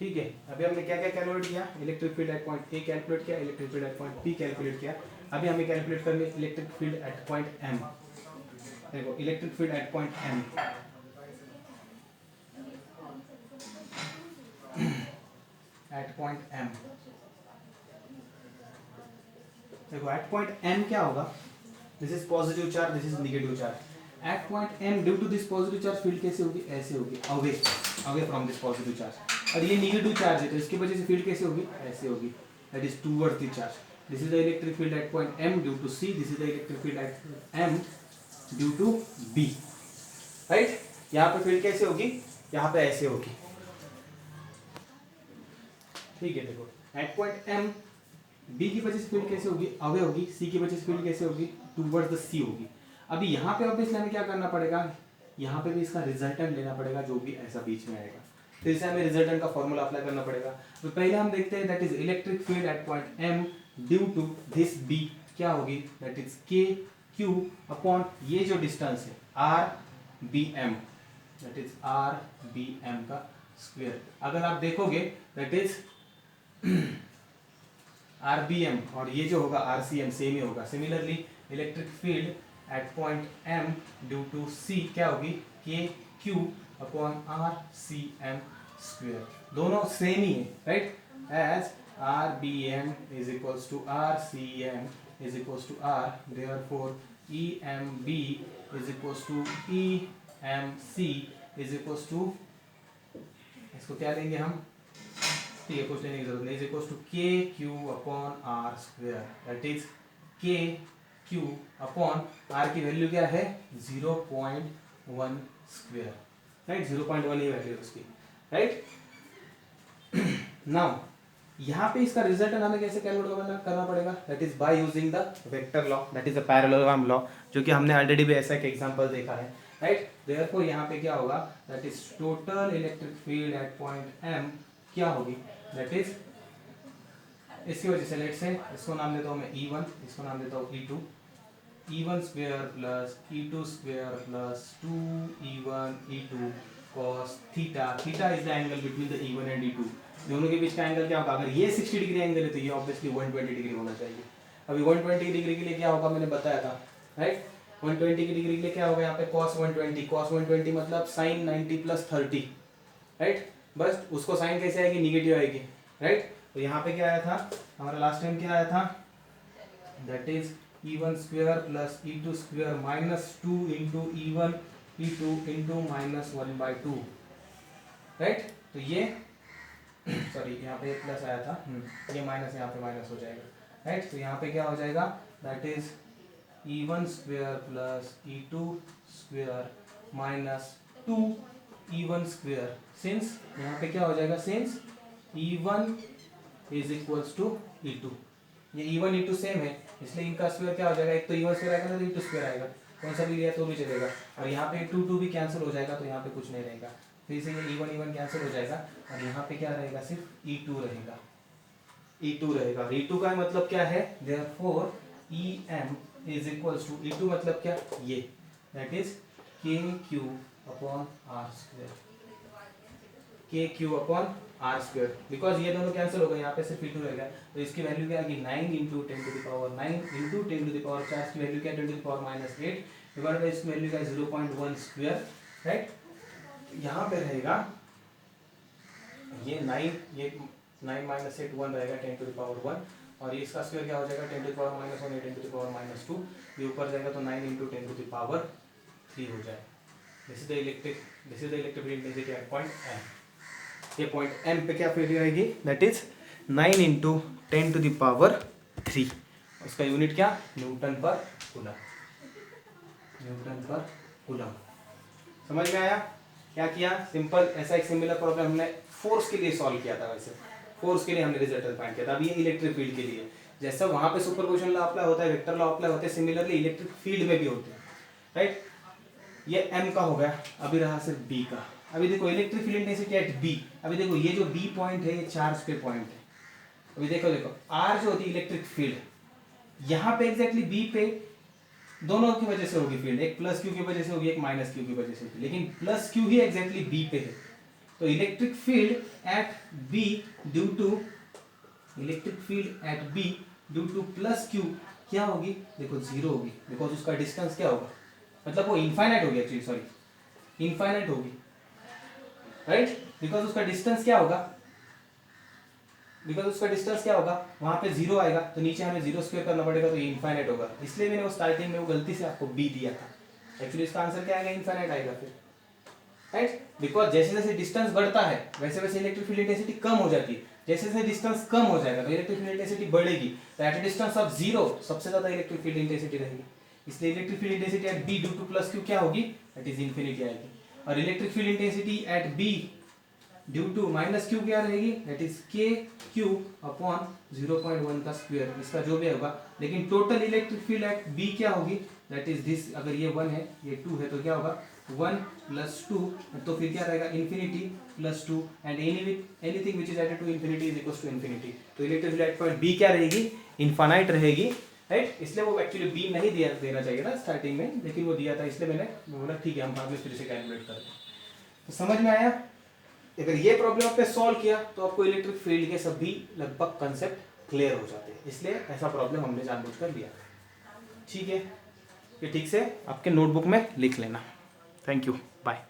ठीक है, अभी हमने क्या क्या कैलकुलेट किया, electric field at point a calculate किया, electric field at point b calculate किया। अभी हमें कैलकुलेट करनी है electric field at point m. देखो electric field at point m, at point m, देखो एट पॉइंट एम क्या होगा, this is positive charge, this is negative charge. At point M due to this positive charge field कैसे होगी, ऐसे होगी, away away from this positive charge. और ये negative charge है तो इसकी वजह से फील्ड कैसे होगी, ऐसे होगी, that is towards the charge. This is the electric field at point M due to C, this is the electric field at M due to B, right. यहाँ पे फील्ड कैसे होगी, यहाँ पे ऐसे होगी, ठीक है। देखो एट पॉइंट एम बी की वजह से फील्ड कैसे होगी, अवे होगी, सी की वजह से फील्ड कैसे होगी, टूवर्ड्स द सी होगी। अभी यहाँ पे ऑब्वियसली हमें क्या करना पड़ेगा, यहाँ पे भी इसका रिजल्टेंट लेना पड़ेगा जो भी ऐसा बीच में आएगा, तो इसे हमें रिजल्टेंट का फॉर्मूला अप्लाई करना पड़ेगा। तो पहले हम देखते हैं that is electric field at point M due to this b क्या होगी, दैट इज के क्यू अपॉन ये जो डिस्टेंस है r B m, that is r B m का स्क्वायर। अगर आप देखोगे that is r B m और ये जो होगा आर सी एम सेम ही होगा। Similarly electric field at point M due to c क्या होगी, k Q upon r C M square, दोनों सेम ही है, right. As R B M is equals to R C M is equals to R, therefore E M B is equals to E M C is equals to, इसको क्या लेंगे हम, ठीक है कुछ लेने की जरूरत नहीं, is equals to K Q upon R square, that is के क्यू अपॉन आर की वैल्यू क्या है 0.1 स्क्वायर, राइट। 0.1 ही वैल्यू उसकी, राइट। नाउ यहाँ पे इसका रिजल्ट हमें कैसे कैलकुलेट करना पड़ेगा, that is by using the vector law, that is a parallelogram law, जो कि हमने ऑलरेडी भी ऐसा एक एग्जांपल देखा है, राइट। देयरफॉर यहाँ पे क्या होगा, that is total electric field at point M क्या होगी, दैट इज इसकी वजह से लेट से इसको नाम देता हूँ मैं E1, इसको नाम देता हूँ E2, E1 square plus E2 square plus 2E1 E2 cos theta, theta is the angle between the E1 and E2, दोनों के बीच का एंगल क्या होगा, अगर ये 60 डिग्री एंगल है तो ये ऑब्वियसली 120 डिग्री होना चाहिए। अभी 120 डिग्री के लिए क्या होगा मैंने बताया था, राइट। 120 डिग्री के लिए क्या होगा यहाँ पे cos 120, cos 120 मतलब sin 90 प्लस 30, राइट। बस उसको साइन कैसे आएगी, निगेटिव आएगी, राइट। तो यहाँ पे क्या आया था हमारा लास्ट टाइम, क्या आया था, that is E1 square plus E2 square minus 2 into E1 E2 into minus 1/2, right. तो ये सॉरी यहाँ पे प्लस आया था, ये माइनस यहाँ पे माइनस हो जाएगा, राइट। तो यहाँ पे क्या हो जाएगा, that is E1 square plus E2 square minus 2 E1 square, since यहाँ पे क्या हो जाएगा, since E1 is equals to E2, ये E1 E2 सेम है इसलिए इनका स्क्वायर क्या हो जाएगा, एक तो E1 स्क्वायर आएगा तो E2 स्क्वायर आएगा, कौन सा भी लिया तो भी चलेगा, और यहाँ पे 2 भी कैंसिल हो जाएगा तो यहाँ पे कुछ नहीं रहेगा, फिर से ये E1 E1 कैंसिल हो जाएगा और यहाँ पे क्या रहेगा, सिर्फ E2 रहेगा, E2 रहेगा। E2 का मतलब क्या है, therefore EM is equals to E2 मतलब क्या, ये that is KQ upon R square, KQ upon R square, because ये दोनों कैंसिल हो गए, यहाँ पे सिर्फ E2 रहेगा, तो इसकी वैल्यू क्या आएगी 9 into 10 to the power 9 into 10 to the power 4, इसकी वैल्यू क्या 10 to the power minus 8 divided by इसकी वैल्यू क्या 0.1 स्क्वायर, राइट। यहाँ पे रहेगा ये 9, ये 9 माइनस 8 1 रहेगा 10 टू द पावर 1, और ये इसका स्क्वायर क्या हो जाएगा 10 to the power minus 1 10 to the power minus 2, ये ऊपर जाएगा तो 9 इंटू 10 टू द पावर 3 हो जाएगा। This is the electric field density at point M. ये पॉइंट एम पे क्या वैल्यू आएगी, that is 9 into 10 to the power 3, उसका यूनिट क्या, न्यूटन पर कूलम, न्यूटन पर कूलम। समझ में आया क्या किया, सिंपल ऐसा एक सिमिलर प्रॉब्लम हमने फोर्स के लिए सॉल्व किया था, वैसे फोर्स के लिए हमने रिजल्ट फाइंड किया था, अब ये इलेक्ट्रिक फील्ड के लिए, जैसा वहां पे सुपरपोजिशन लॉ अप्लाई होता है, वेक्टर लॉ अप्लाई होते हैं, सिमिलरली इलेक्ट्रिक फील्ड में भी होते हैं, राइट। ये एम का हो गया, अभी रहा सिर्फ बी का। अभी देखो electric field intensity at B, अभी देखो ये जो बी पॉइंट है ये चार्ज पे पॉइंट है, अभी देखो आर जो होती है इलेक्ट्रिक फील्ड, यहाँ पे एग्जैक्टली बी पे दोनों की वजह से होगी फील्ड, एक प्लस क्यू की वजह से होगी, एक माइनस क्यू की वजह से होगी, लेकिन प्लस क्यू ही एग्जैक्टली बी पे है, तो electric field at B due to plus Q क्या होगी, देखो जीरो होगी, बिकॉज उसका डिस्टेंस क्या होगा, मतलब वो इनफाइनाइट होगी, एक्चुअली सॉरी इनफाइनाइट होगी, राइट, बिकॉज उसका डिस्टेंस क्या होगा, वहां पे जीरो आएगा, तो नीचे हमें जीरो स्क्वायर करना पड़ेगा, तो ये इनफाइनाइट होगा, इसलिए मैंने वो स्टार्टिंग में वो गलती से आपको बी दिया था, एक्चुअली इसका आंसर क्या आएगा, इनफाइनाइट आएगा फिर, राइट, बिकॉज जैसे जैसे डिस्टेंस बढ़ता है वैसे वैसे इलेक्ट्रिक फील्ड इंटेंसिटी कम हो जाती है, जैसे जैसे डिस्टेंस कम हो जाएगा तो इलेक्ट्रिक फील्ड इंटेंसिटी बढ़ेगी, तो at a distance of zero सबसे ज्यादा इलेक्ट्रिक फील्ड इंटेंसिटी रहेगी, इसलिए electric field intensity at B due to plus Q क्या होगी, दैट इज इंफिनिटी आएगी, और electric field intensity at B due to minus Q क्या रहेगी, दैट इज के क्यू अपॉन 0.1 का स्क्वायर, इसका जो भी होगा, लेकिन total electric field at B क्या होगी, दैट इज दिस, अगर ये 1 है ये 2 है तो क्या होगा 1 प्लस 2, तो फिर क्या रहेगा infinity plus 2 and anything which is added to infinity is equals to infinity, तो electric field at point b क्या रहेगी, इनफाइनाइट रहेगी, राइट, इसलिए वो एक्चुअली बी नहीं देना चाहिए था स्टार्टिंग में, लेकिन वो दिया था, इसलिए मैंने बोला ठीक है हम बाद में फिर से कैलकुलेट करते हैं। तो समझ में आया, अगर ये प्रॉब्लम आपने सॉल्व किया तो आपको इलेक्ट्रिक फील्ड के सभी लगभग कंसेप्ट क्लियर हो जाते हैं, इसलिए ऐसा प्रॉब्लम हमने जानबूझकर लिया, ठीक है, ये ठीक से आपके नोटबुक में लिख लेना। Thank you, bye.